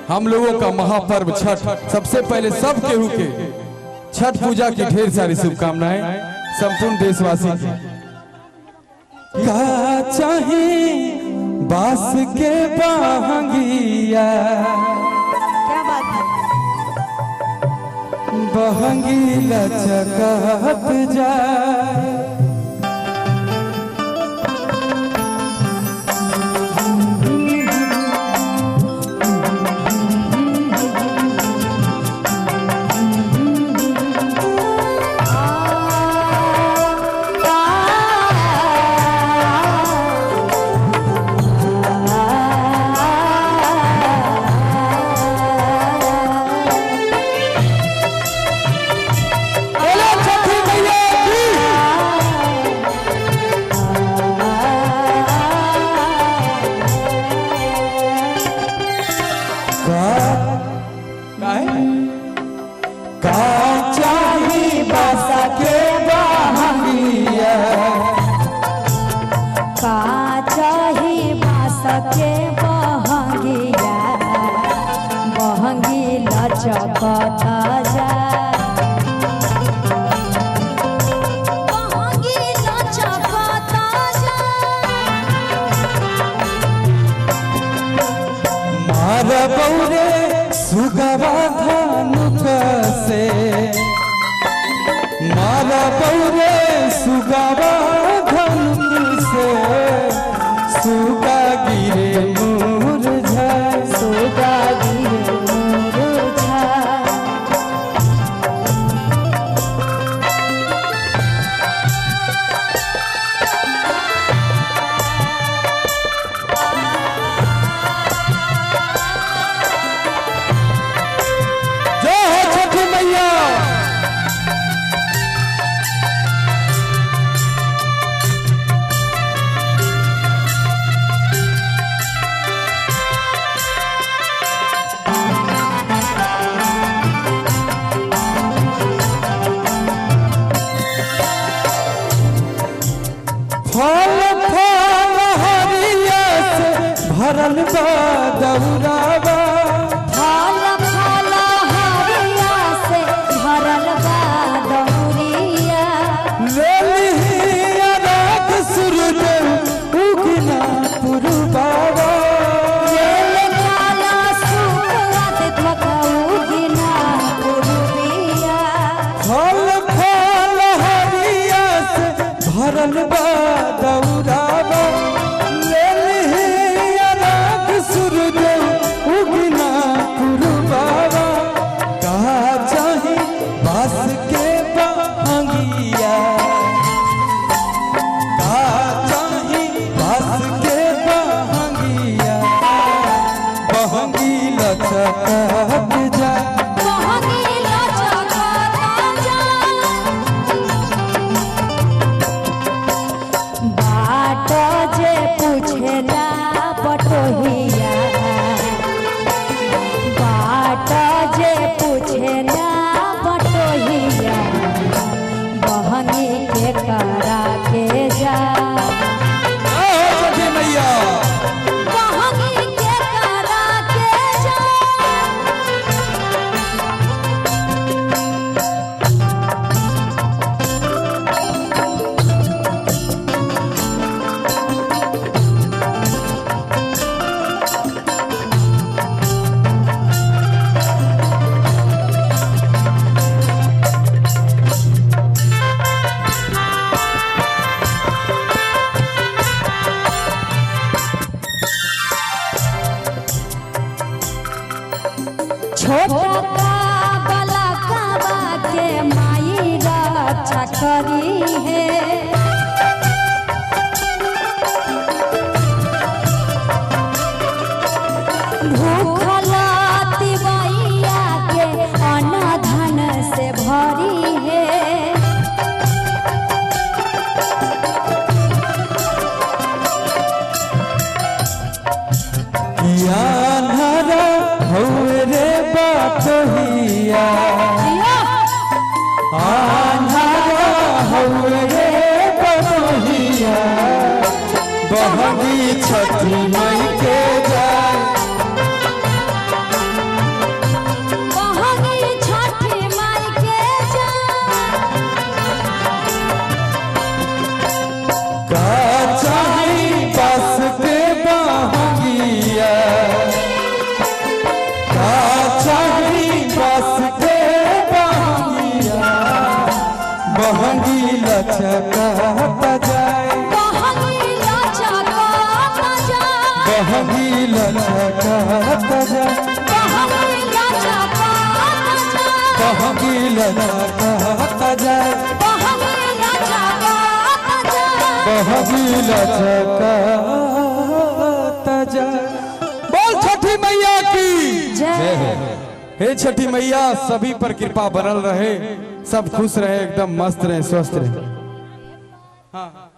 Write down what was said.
हम लोगों का महापर्व छठ, सबसे पहले सब केहू के छठ पूजा की ढेर सारी शुभकामनाएं संपूर्ण देशवासी की। का चाहे बास के बहंगिया, क्या बात है, बहंगी लचकत जाए, बहंगी लचकता जाए, बहंगी लचकता जाए। मार बौरे सुगवा धनुक से, मार बौरे सुगवा धनुक से, सुगा गिरे मुरझाए, सुगा गिरे मुरझाए। जय हो छठी मैया। फल फल हरिया से भरल बा दौरावा, फल फल हरिया से भरल बा दौरिया, रेलिया रात सूरज उगना पुरबावा, रेल काला सुखवत धकउगिना पुरबिया। फल फल हरिया से भरल बा दौरावा, रेलिया रात सूरज उगना पुरबावा। कहा चाहे बास के बहंगिया, कहा चाहे बास के बहंगिया, बहंगी लचकत जाए, बहंगी लचकता जाए। बाट जे पूछेला बटोहिया, बाट जे पूछेला बटोहिया, बहंगी के करा के जा, छठी मैया। बहंगी के करा के जा। छोटा का बला काबा के माई रक्षा करी है, भूखल तिवैया के अन्न धन से भरी है। यानहरा हौरे बातहिया, आन्हरा हौरे बातहिया, बहंगी छठी मई के जाए, बहगी ललकाता जा, बहगी ललकाता जा, बहगी ललकाता जा। बोल छठी मैया की जय। हे छठी मैया, सभी पर कृपा बनल रहे, सब खुश रहे, एकदम मस्त रहे, स्वस्थ रहे। हाँ।